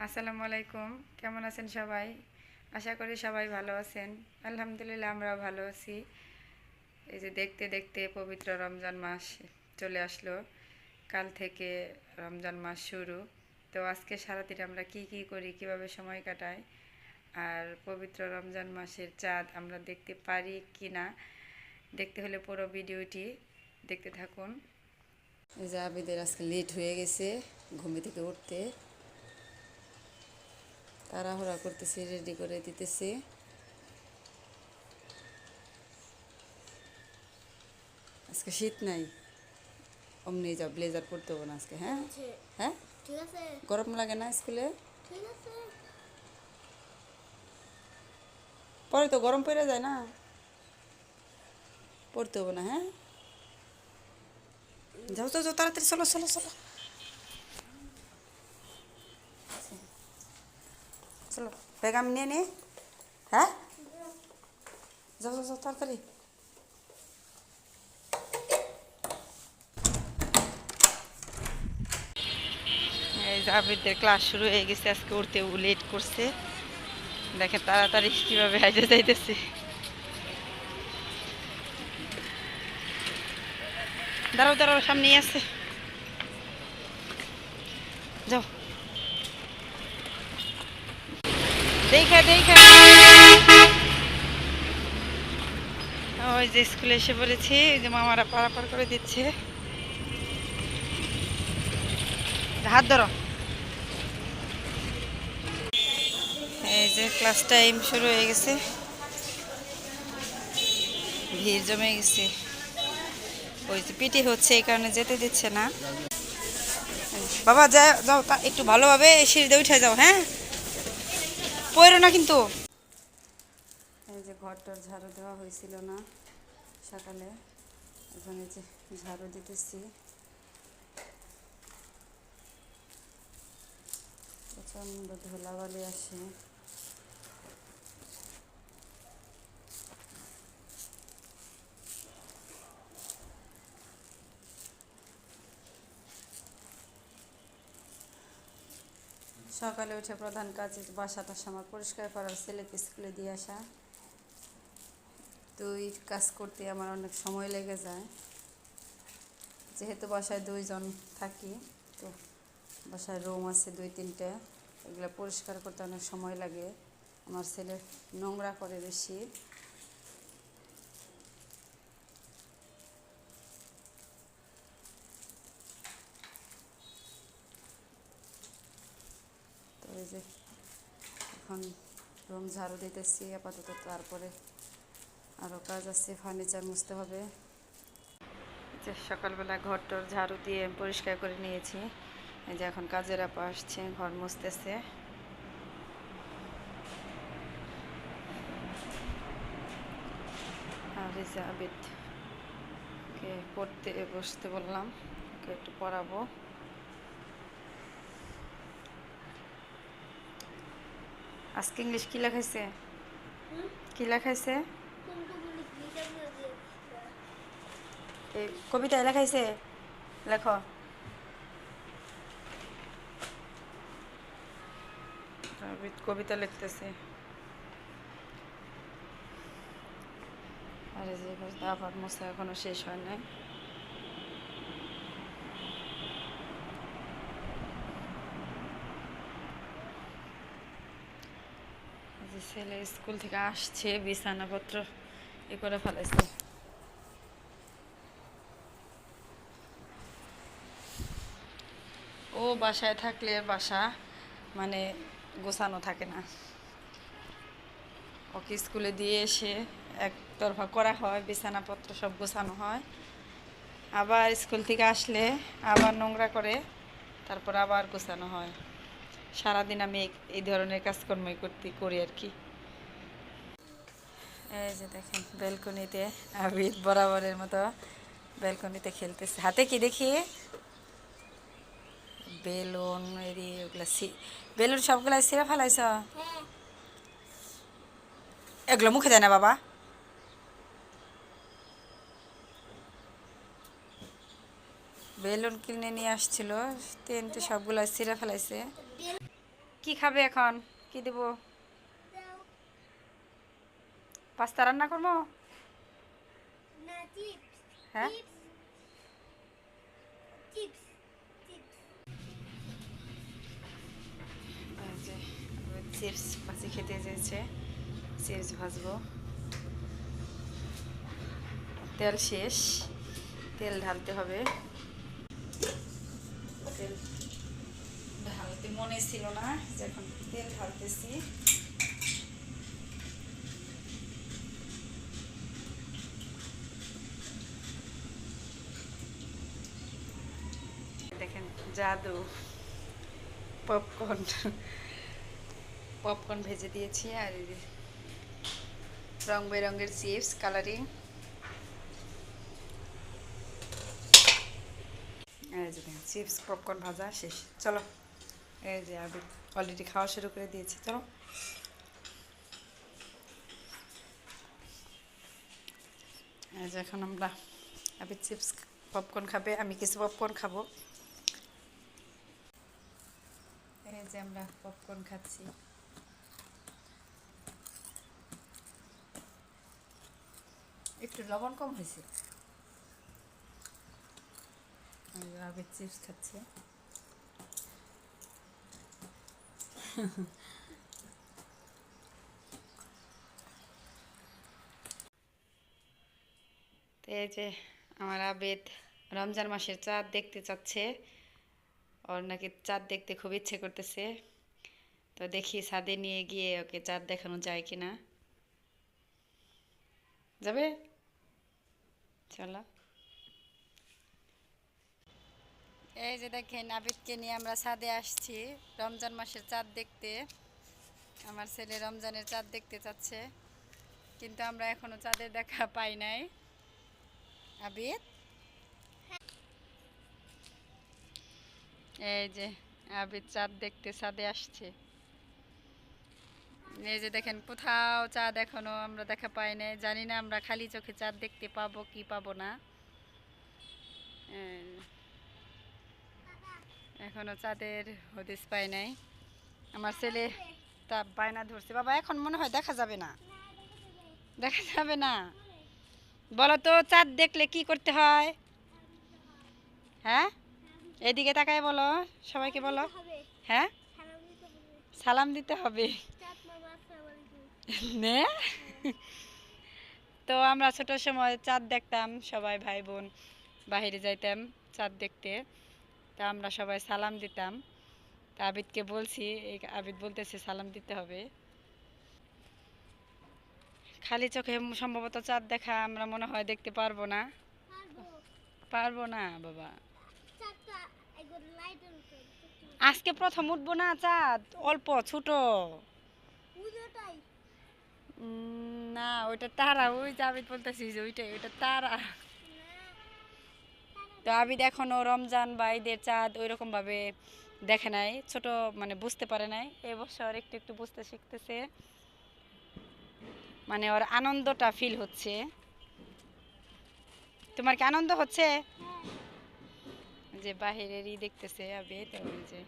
আসসালামু আলাইকুম। কেমন আছেন সবাই? আশা করি সবাই ভালো আছেন। আলহামদুলিল্লাহ আমরাও ভালো আছি। এই যে দেখতে দেখতে পবিত্র রমজান মাস চলে আসলো। কাল থেকে রমজান মাস শুরু। তো আজকে সারাদিন আমরা কি কি করি, কিভাবে সময় কাটাই, আর পবিত্র রমজান মাসের চাঁদ আমরা দেখতে পারি কি না, দেখতে হলে পুরো ভিডিওটি দেখতে থাকুন। এই যে আবিদের আজকে লেট হয়ে গেছে ঘুম থেকে উঠতে, তাড়াহুড়া করতেছি, রেডি করে দিতেছি। আজকে শীত নাই, অমনি যাও, ব্লেজার পরতে হবে না আজকে। হ্যাঁ হ্যাঁ, ঠিক আছে। গরম লাগে না স্কুলে? ঠিক আছে। পরে তো গরম পড়ে যায় না, পড়তে হবে না। হ্যাঁ, যাও যাও যাও, তাড়াতাড়ি চলো চলো চলো চলো, ব্যাগ আমি নিয়ে নে। হ্যাঁ, যাও যাও যাও তাড়াতাড়ি। এই যে আবিরদের ক্লাস শুরু হয়ে গেছে, আজকে উঠতে লেট করছে। দেখে তাড়াতাড়ি কিভাবে হাইটে যাইতেছে। দাঁড়াও দাঁড়াও, সামনেই আছে, যাও। দেখা দেখা, ওই যে স্কুলে এসে পড়েছি, ওই যে মামারা পারাপার করে দিচ্ছে। হাত ধরো। এই যে ক্লাস টাইম শুরু হয়ে গেছে, ভিড় জমে গেছে। ওই যে পিটি হচ্ছে, এই কারণে যেতে দিচ্ছে না। বাবা যাও যাও, একটু ভালোভাবে সিঁড়িতে উঠে যাও। হ্যাঁ, পড়ো না কিন্তু। এই যে ঘরটার ঝাড়ু দেওয়া হয়েছিল না সকালে, এখন এই যে ঝাড়ু দিতেছি। প্রচণ্ড ধুলাবালি আসে। সকালে উঠে প্রধান কাজ বাসাটা আমার পরিষ্কার করার, ছেলেকে স্কুলে দিয়ে আসা। দুই কাজ করতে আমার অনেক সময় লেগে যায়, যেহেতু বাসায় দুইজন থাকি। তো বাসায় রুম আছে দুই তিনটে, এগুলো পরিষ্কার করতে অনেক সময় লাগে। আমার ছেলে নোংরা করে বেশি। তো এই যে এখন রুম ঝাড়ু দিতেছি আপাতত, তারপরে আরও কাজ আছে, ফার্নিচার মুছতে হবে। যে সকালবেলা ঘরটর ঝাড়ু দিয়ে পরিষ্কার করে নিয়েছি। এই যে এখন কাজের আপা আসছে, ঘর মুছতেছে। আর এই যে আবিদকে পড়তে বসতে বললাম, ওকে একটু পড়াবো। আজকে ইংলিশ কী লেখাইছে? কী লেখাইছে? এই কবিতায় লেখাইছে, লেখো। আবিদ কবিতা লিখতেছে। আর এই যে আবার মোছা এখনো শেষ হয় নাই। যে ছেলে স্কুল থেকে আসছে, বিছানাপত্র এ করে ফেলাইছে। ও বাসায় থাকলে বাসা মানে গোছানো থাকে না। ওকে স্কুলে দিয়ে এসে একতরফা করা হয়, বিছানাপত্র সব গোছানো হয়। আবার স্কুল থেকে আসলে আবার নোংরা করে, তারপর আবার গোছানো হয়। সারাদিন আমি এই ধরনের কাজকর্মই করি আর কি। এই যে দেখেন ব্যালকনিতে আবিদ বরাবরের মতো ব্যালকনিতে খেলতেছে। হাতে কি দেখি? বেলুন, এরি ওগুলা বেলুন সবগুলা ছিঁড়ে ফেলাইছ? এগুলো মুখে দেয় না বাবা। বেলুন কিনে নিয়ে আসছিল, কিন্তু সবগুলো ছিঁড়ে ফেলাইছে। কি খাবে এখন? কি দেব? পাস্তা রান্না করবো? হ্যাঁ, এই যে চিপস ভাজি খেতে চেয়েছে, চিপস ভাজবো। তেল শেষ, তেল ঢালতে হবে। তেল ঢালতে মনে ছিল না, যখন তেল ঢালতেছি। দেখেন জাদু, পপকর্ন পপকর্ন ভেজে দিয়েছি। আর এই যে রং বেরঙের চিপস কালারিং। এই যে দেখেন চিপস পপকর্ন ভাজা শেষ। চলো, এই যে আমি অলরেডি খাওয়া শুরু করে দিয়েছি। চলো, এই যে এখন আমরা আবির চিপস পপকর্ন খাবে, আমি কিছু পপকর্ন খাবো। এই যে আমরা পপকর্ন খাচ্ছি। একটু লবণ কম হয়েছে। আবির চিপস খাচ্ছে। তো এই যে আমার আবেদ রমজান মাসের চাঁদ দেখতে চাচ্ছে। ওর নাকি চাঁদ দেখতে খুব ইচ্ছে করতেছে। তো দেখি ছাদে নিয়ে গিয়ে ওকে চাঁদ দেখানো যায় কিনা। যাবে? চলো। এই যে দেখেন আবিদকে নিয়ে আমরা ছাদে আসছি রমজান মাসের চাঁদ দেখতে। আমার ছেলে রমজানের চাঁদ দেখতে চাচ্ছে, কিন্তু আমরা এখনো চাঁদের দেখা পাই নাই। আবিদ, এই যে আবিদ চাঁদ দেখতে ছাদে আসছে। এই যে দেখেন কোথাও চাঁদ এখনো আমরা দেখা পাই নাই। জানি না আমরা খালি চোখে চাঁদ দেখতে পাবো কি পাবো না। এখনো চাঁদের হদিস পাই নাই। আমার ছেলে তা বায়না ধরছে, বাবা এখন মনে হয় দেখা যাবে না। দেখা যাবে না? বলো তো চাঁদ দেখলে কি করতে হয়? হ্যাঁ, এদিকে তাকায় বলো, সবাইকে বলো। হ্যাঁ, সালাম দিতে হবে। নে, তো আমরা ছোট সময় চাঁদ দেখতাম, সবাই ভাই বোন বাহিরে যাইতাম চাঁদ দেখতে। তা আমরা সবাই সালাম দিতাম। তা আবিদকে বলছি, এই আবিদ বলতেছে সালাম দিতে হবে। খালি চোখে সম্ভবত চাঁদ দেখা আমরা মনে হয় দেখতে পারবো না। পারবো না বাবা, আজকে প্রথম উঠবো না চাঁদ, অল্প ছোট। না ওইটা তারা, ওই যে আবিদ বলতেছি যে ওইটাই, ওইটা তারা। তো আবিদ এখনো রমজান বা ঈদের চাঁদ ওই রকম ভাবে দেখে নাই, ছোট মানে বুঝতে পারে নাই। এবছর একটু একটু বুঝতে শিখতেছে, মানে ওর আনন্দটা ফিল হচ্ছে। তোমার কি আনন্দ হচ্ছে যে বাহিরেরই দেখতেছে আবিদ? ওই যে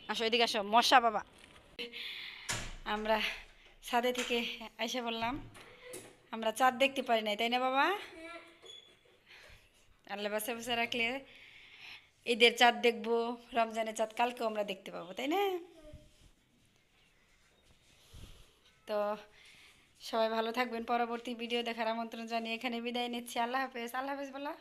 আসো এদিকে আসো মশা বাবা। আমরা ছাদে থেকে এসে বললাম আমরা চাঁদ দেখতে পারি নাই, তাই না বাবা? আল্লাহ বাসা বাসা রাখলে ঈদের চাঁদ দেখবো, রমজানের চাঁদ কালকেও আমরা দেখতে পাবো, তাই না? তো সবাই ভালো থাকবেন। পরবর্তী ভিডিও দেখার আমন্ত্রণ জানিয়ে এখানে বিদায় নিচ্ছি। আল্লাহ হাফেজ। আল্লাহ হাফেজ বলো।